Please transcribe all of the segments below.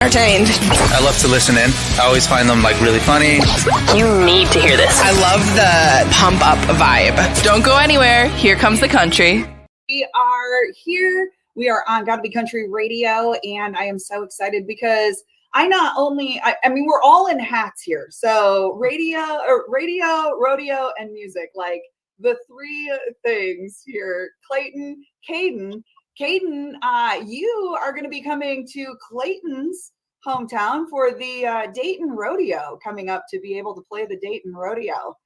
Entertained. I love to listen in. I always find them really funny. You need to hear this. I love the pump up vibe. Don't go anywhere. Here comes the country. We are here. We are on Gotta Be Country Radio, and I am so excited because I mean, we're all in hats here. So radio, rodeo, and music, like the three things here. Clayton, Caden, you are going to be coming to Clayton's hometown for the Dayton Rodeo, coming up to be able to play the Dayton Rodeo.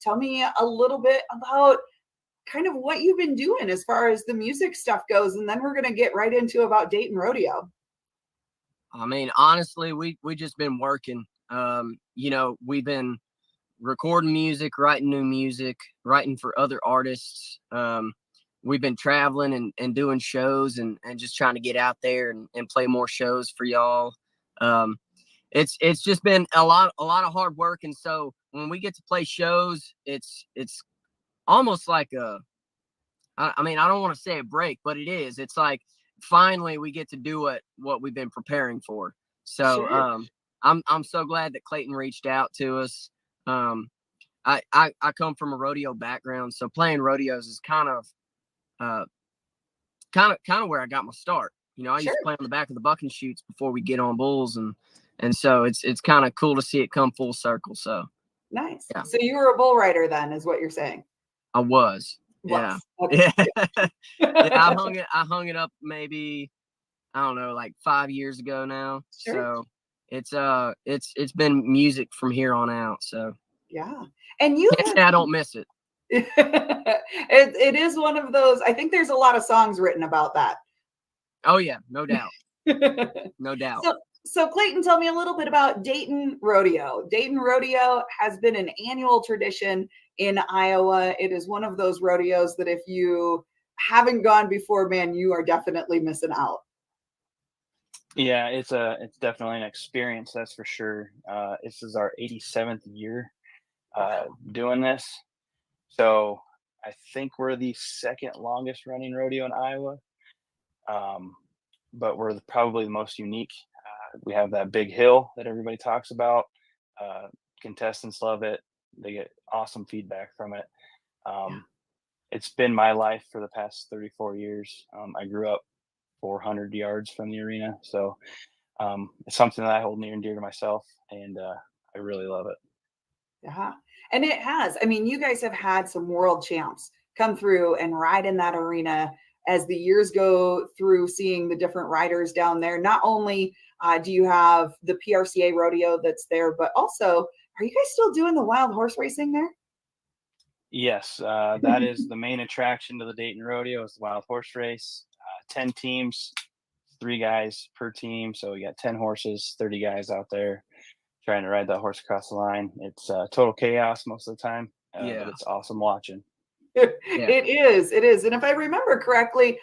Tell me a little bit about kind of what you've been doing as far as the music stuff goes, and then we're going to get right into about Dayton Rodeo. I mean, honestly, we just been working. We've been recording music, writing new music, writing for other artists. We've been traveling and doing shows and just trying to get out there and play more shows for y'all. It's just been a lot of hard work. And so when we get to play shows, it's almost like I don't want to say a break, but it is. It's like finally we get to do what we've been preparing for. So sure. I'm so glad that Clayton reached out to us. I come from a rodeo background, so playing rodeos is kind of where I got my start. I used to play on the back of the bucking chutes before we get on bulls, and so it's kind of cool to see it come full circle. So nice. Yeah. So you were a bull rider then, is what you're saying? I was. Yeah. Okay. Yeah. I hung it up maybe, I don't know, like 5 years ago now. Sure. So it's been music from here on out. So yeah. And I don't miss it. It is one of those. I think there's a lot of songs written about that. Oh yeah, no doubt. No doubt. So Clayton, tell me a little bit about Dayton Rodeo. Dayton Rodeo has been an annual tradition in Iowa. It is one of those rodeos that if you haven't gone before, man, you are definitely missing out. Yeah, it's definitely an experience, that's for sure. This is our 87th year doing this. So I think we're the second longest running rodeo in Iowa. But we're probably the most unique. We have that big hill that everybody talks about. Contestants love it. They get awesome feedback from it. It's been my life for the past 34 years. I grew up 400 yards from the arena. So it's something that I hold near and dear to myself, and I really love it. Yeah. And it has. I mean, you guys have had some world champs come through and ride in that arena as the years go through, seeing the different riders down there. Not only do you have the PRCA rodeo that's there, but also, are you guys still doing the wild horse racing there? Yes, that is the main attraction to the Dayton Rodeo, is the wild horse race. 10 teams, 3 guys per team. So we got 10 horses, 30 guys out there trying to ride that horse across the line. It's total chaos most of the time, but it's awesome watching. It is. And if I remember correctly,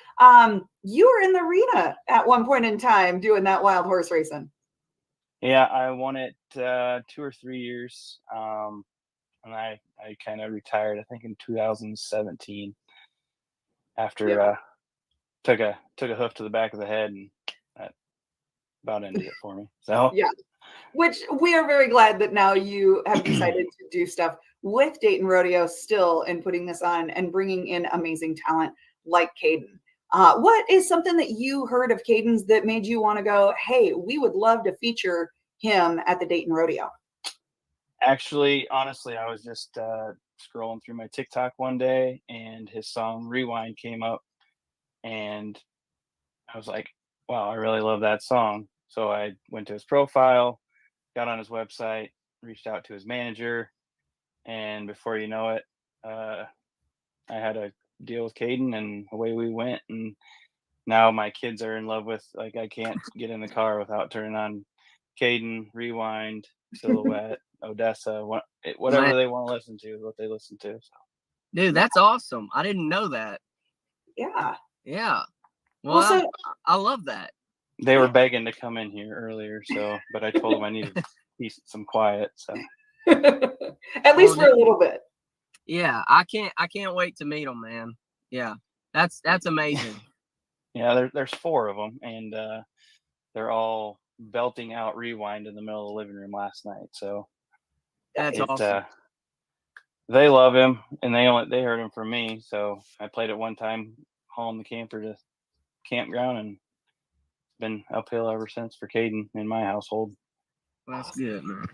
you were in the arena at one point in time doing that wild horse racing. Yeah, I won it 2 or 3 years. And I kind of retired, I think, in 2017 after took a hoof to the back of the head, and that about ended it for me. So yeah, which we are very glad that now you have decided to do stuff with Dayton Rodeo still, and putting this on and bringing in amazing talent like Caden. What is something that you heard of Caden's that made you want to go, hey, we would love to feature him at the Dayton Rodeo? Actually, honestly, I was just scrolling through my TikTok one day, and his song Rewind came up, and I was like, wow, I really love that song. So I went to his profile, got on his website, reached out to his manager, and before you know it, I had a deal with Caden, and away we went. And now my kids are in love with, like, I can't get in the car without turning on Caden, Rewind, Silhouette, Odessa, whatever they want to listen to is what they listen to. So. Dude, that's awesome. I didn't know that. Yeah. Well, I love that. They were begging to come in here earlier, but I told them I needed some quiet. So at least for a little bit. Yeah, I can't wait to meet them, man. Yeah, that's amazing. Yeah, there's 4 of them, and they're all belting out Rewind in the middle of the living room last night. So That's awesome. They love him, and they heard him from me. So I played it one time, hauling the camper to campground, and been uphill ever since for Caden in my household. That's good, man.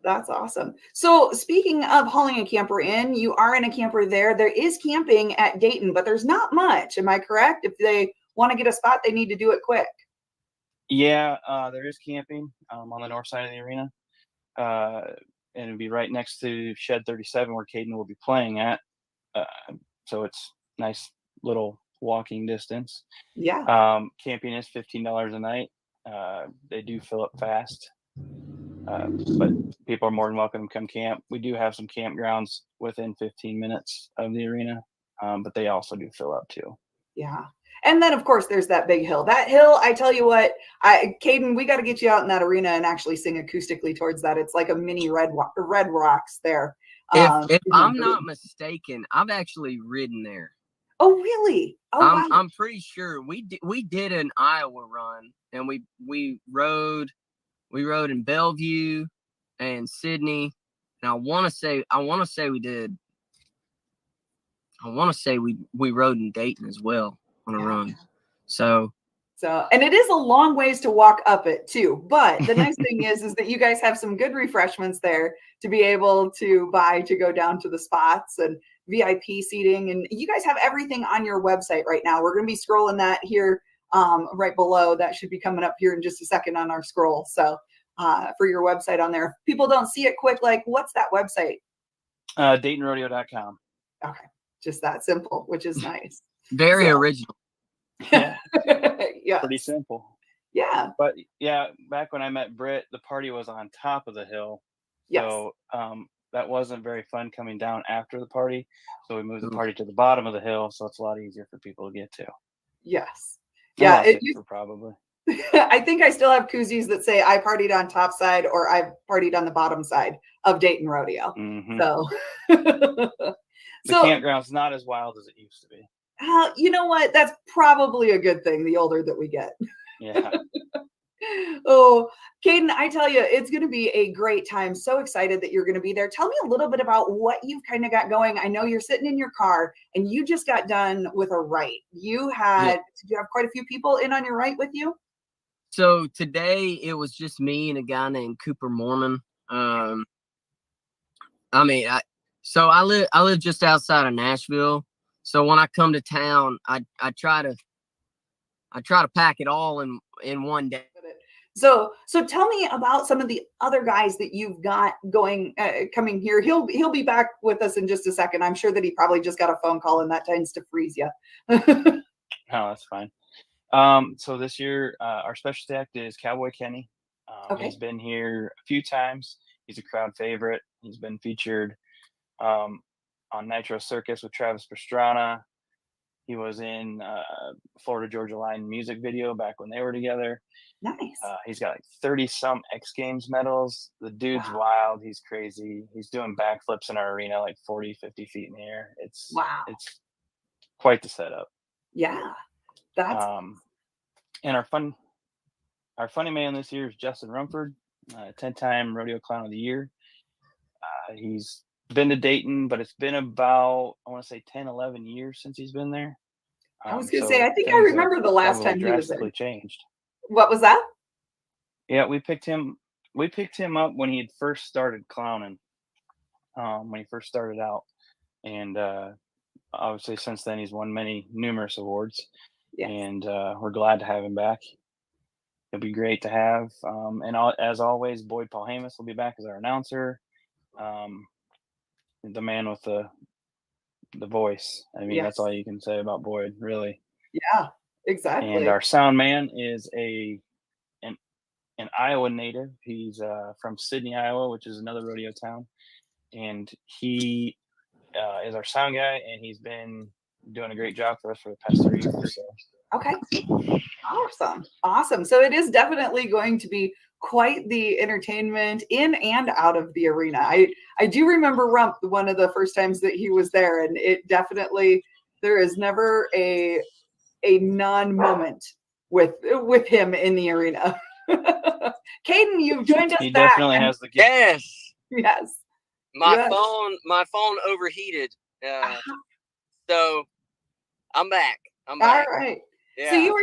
That's awesome. So speaking of hauling a camper in, you are in a camper there. There is camping at Dayton, but there's not much. Am I correct? If they want to get a spot, they need to do it quick. Yeah, there is camping on the north side of the arena. And it'd be right next to Shed 37 where Caden will be playing at. So it's nice little walking distance. Yeah. Camping is $15 a night. They do fill up fast. But people are more than welcome to come camp. We do have some campgrounds within 15 minutes of the arena, but they also do fill up too. Yeah. And then, of course, there's that big hill. That hill, I tell you what, Caden, we got to get you out in that arena and actually sing acoustically towards that. It's like a mini Red Rocks there. If I'm not mistaken, I've actually ridden there. Oh, really? Oh, I'm pretty sure we did an Iowa run, and we rode in Bellevue and Sydney, and I want to say we rode in Dayton as well on a run. So, and it is a long ways to walk up it too. But the nice thing is that you guys have some good refreshments there to be able to buy to go down to the spots and VIP seating. And you guys have everything on your website right now. We're going to be scrolling that here right below. That should be coming up here in just a second on our scroll. So for your website on there, if people don't see it quick, like what's that website? DaytonRodeo.com. Okay. Just that simple, which is nice. Very original. Yeah. Yeah. Pretty simple. Yeah. But yeah, back when I met Britt, the party was on top of the hill. Yes. So that wasn't very fun coming down after the party. So we moved the party to the bottom of the hill. So it's a lot easier for people to get to. Yes. Yeah. Probably. I think I still have koozies that say I partied on top side or I've partied on the bottom side of Dayton Rodeo. Mm-hmm. So the campground's not as wild as it used to be. You know what? That's probably a good thing the older that we get. Yeah. Oh, Caden, I tell you, it's going to be a great time. So excited that you're going to be there. Tell me a little bit about what you've kind of got going. I know you're sitting in your car and you just got done with a write. Did you have quite a few people in on your write with you? So today it was just me and a guy named Cooper Mormon. I live just outside of Nashville. So when I come to town, I try to pack it all in one day. So tell me about some of the other guys that you've got coming here. He'll be back with us in just a second. I'm sure that he probably just got a phone call and that tends to freeze you. Oh, that's fine. So this year, our specialty act is Cowboy Kenny. Okay. He's been here a few times. He's a crowd favorite. He's been featured on Nitro Circus with Travis Pastrana. He was in Florida Georgia Line music video back when they were together. Nice. He's got like 30 some X Games medals. The dude's wild. He's crazy. He's doing backflips in our arena like 40, 50 feet in the air. It's quite the setup. Yeah. That's and our funny man this year is Justin Rumford, 10-time Rodeo Clown of the Year. He's been to Dayton, but it's been about, I want to say 10, 11 years since he's been there. I was going to say, I think I remember the last time he was there. Drastically changed. What was that? Yeah, we picked him up when he had first started clowning, when he first started out. And obviously since then he's won numerous awards. Yes. And we're glad to have him back. It'll be great to have. As always, Boyd Paul Hamus will be back as our announcer. The man with the voice. I mean, That's all you can say about Boyd, really. Yeah, exactly. And our sound man is an Iowa native. He's from Sidney, Iowa, which is another rodeo town. And he is our sound guy, and he's been doing a great job for us for the past 3 years. So. Okay. Awesome. So it is definitely going to be quite the entertainment in and out of the arena. I do remember Rump one of the first times that he was there, and it definitely, there is never a non moment with him in the arena. Caden, you've joined us He back. definitely has the gift. Yes. Yes. My Yes. phone overheated. So I'm back. All right. Yeah. So you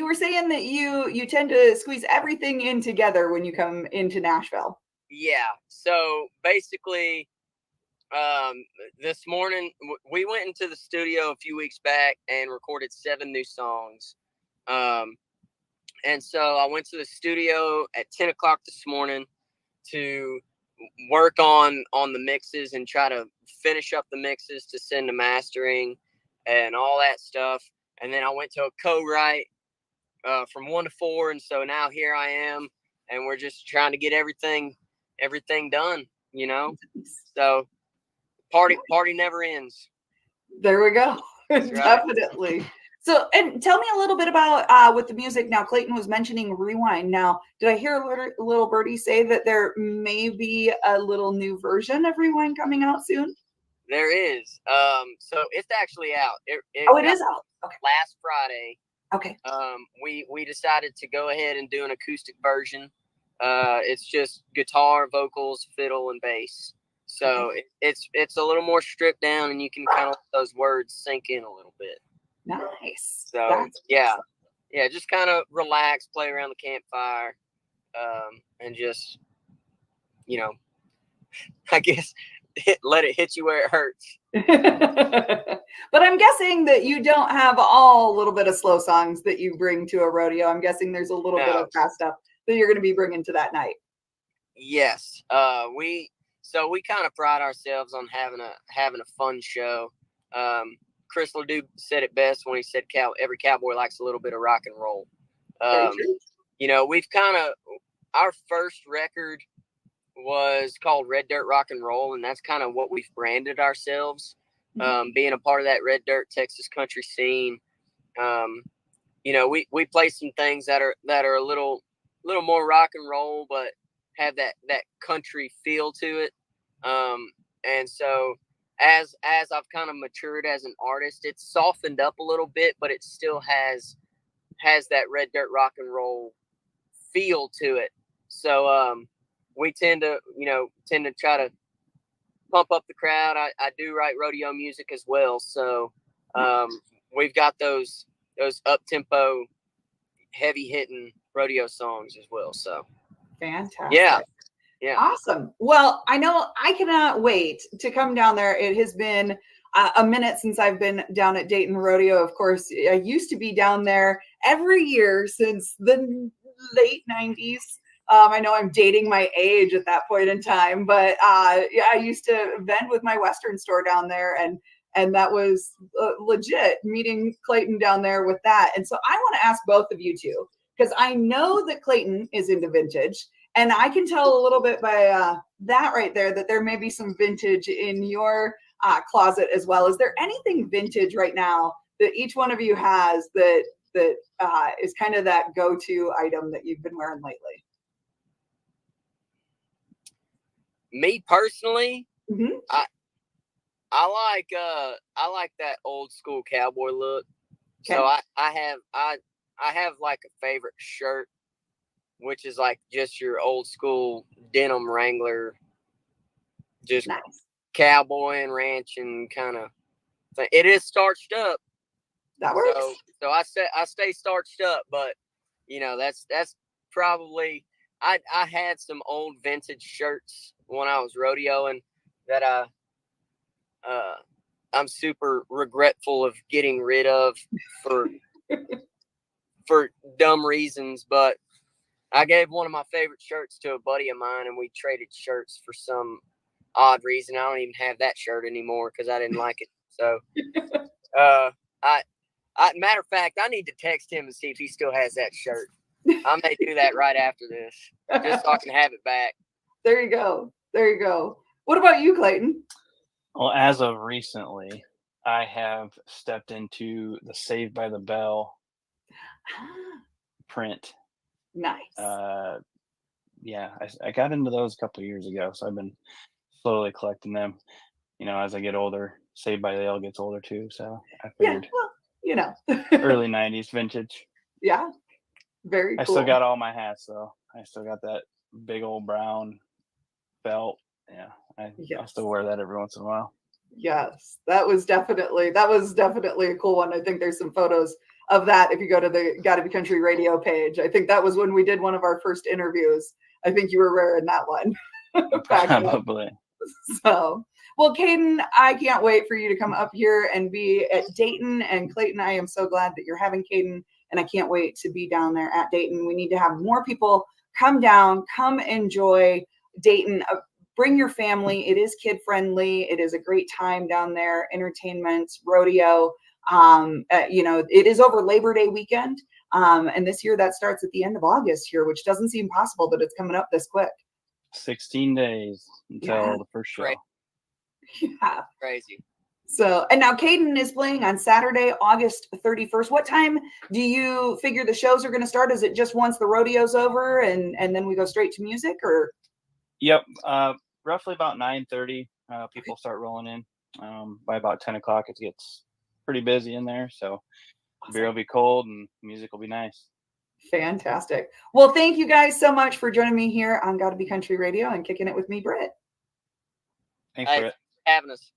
were saying that you tend to squeeze everything in together when you come into Nashville. Yeah. So basically, this morning we went into the studio a few weeks back and recorded 7 new songs. And so I went to the studio at 10 o'clock this morning to work on the mixes and try to finish up the mixes to send to mastering and all that stuff. And then I went to a co-write from 1 to 4. And so now here I am, and we're just trying to get everything done, you know? So party never ends. There we go. Right. Definitely. So, and tell me a little bit about with the music. Now, Clayton was mentioning Rewind. Now, did I hear a little birdie say that there may be a little new version of Rewind coming out soon? There is. So it's actually out. It is out. Okay. Last Friday. Okay. We decided to go ahead and do an acoustic version. It's just guitar, vocals, fiddle, and bass. So it's a little more stripped down, and you can kind of let those words sink in a little bit. Nice. So yeah, just kind of relax, play around the campfire, and just, you know, I guess let it hit you where it hurts. But I'm guessing that you don't have a little bit of slow songs that you bring to a rodeo. I'm guessing there's a little bit of fast stuff that you're going to be bringing to that night. Yes. We kind of pride ourselves on having a fun show. Chris Ledoux said it best when he said every cowboy likes a little bit of rock and roll. You know, we've our first record was called Red Dirt Rock and Roll, and that's kind of what we've branded ourselves, being a part of that Red Dirt Texas country scene. You know, we play some things that are a little more rock and roll, but have that country feel to it. And so as I've kind of matured as an artist, it's softened up a little bit, but it still has that Red Dirt Rock and Roll feel to it. So we tend to try to pump up the crowd. I do write rodeo music as well, so we've got those up tempo, heavy hitting rodeo songs as well. So fantastic. Yeah. Awesome. Well, I know I cannot wait to come down there. It has been a minute since I've been down at Dayton Rodeo. Of course, I used to be down there every year since the late 90s. I know I'm dating my age at that point in time, but I used to vend with my Western store down there, and that was legit, meeting Clayton down there with that. And so I want to ask both of you two, because I know that Clayton is into vintage, and I can tell a little bit by that right there that there may be some vintage in your closet as well. Is there anything vintage right now that each one of you has that is kind of that go-to item that you've been wearing lately? Me personally, Mm-hmm. I like that old school cowboy look. Okay. So I have like a favorite shirt, which is like just your old school denim Wrangler, just nice. Cowboy and ranching kind of thing. It is starched up. That works. So I stay starched up, but you know, that's probably, I had some old vintage shirts when I was rodeoing that I'm super regretful of getting rid of for dumb reasons, but I gave one of my favorite shirts to a buddy of mine, and we traded shirts for some odd reason. I don't even have that shirt anymore because I didn't like it. So, matter of fact, I need to text him and see if he still has that shirt. I may do that right after this, just so I can have it back. There you go. There you go. What about you, Clayton? Well, as of recently, I have stepped into the Saved by the Bell print. Nice. Yeah, I got into those a couple of years ago, so I've been slowly collecting them. You know, as I get older, Saved by the Bell gets older too. So I figured, well, you know, early '90s vintage. Yeah. Very cool. I still got all my hats though. I still got that big old brown belt. Yeah, I'll still wear that every once in a while. Yes, that was definitely a cool one. I think there's some photos of that if you go to the Gotta Be Country Radio page. I think that was when we did one of our first interviews. I think you were wearing that one. Probably. So, well, Caden, I can't wait for you to come up here and be at Dayton. And Clayton, I am so glad that you're having Caden, and I can't wait to be down there at Dayton. We need to have more people come down, come enjoy Dayton. Bring your family. It is kid friendly. It is a great time down there. Entertainment, rodeo. It is over Labor Day weekend. And this year that starts at the end of August here, which doesn't seem possible that it's coming up this quick. 16 days until the first show. Right. Yeah. Crazy. So, and now Caden is playing on Saturday, August 31st. What time do you figure the shows are going to start? Is it just once the rodeo's over and then we go straight to music, or? Yep. Roughly about 9:30, people start rolling in. By about 10 o'clock, it gets pretty busy in there. So beer will be cold and music will be nice. Fantastic. Well, thank you guys so much for joining me here on Gotta Be Country Radio and kicking it with me, Britt. Thanks, Britt. Having us.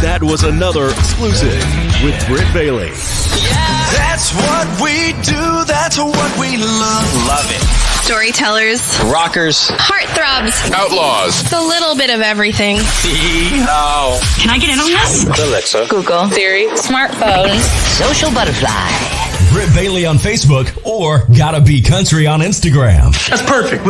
That was another exclusive with Britt Bailey. Yeah, that's what we do. That's what we love. Love it. Storytellers, Rockers. heartthrobs, Outlaws. a little bit of everything. No. Can I get in on this? Alexa. Google, Siri, smartphones, Social butterfly. Britt Bailey on Facebook or Gotta Be Country on Instagram. That's perfect.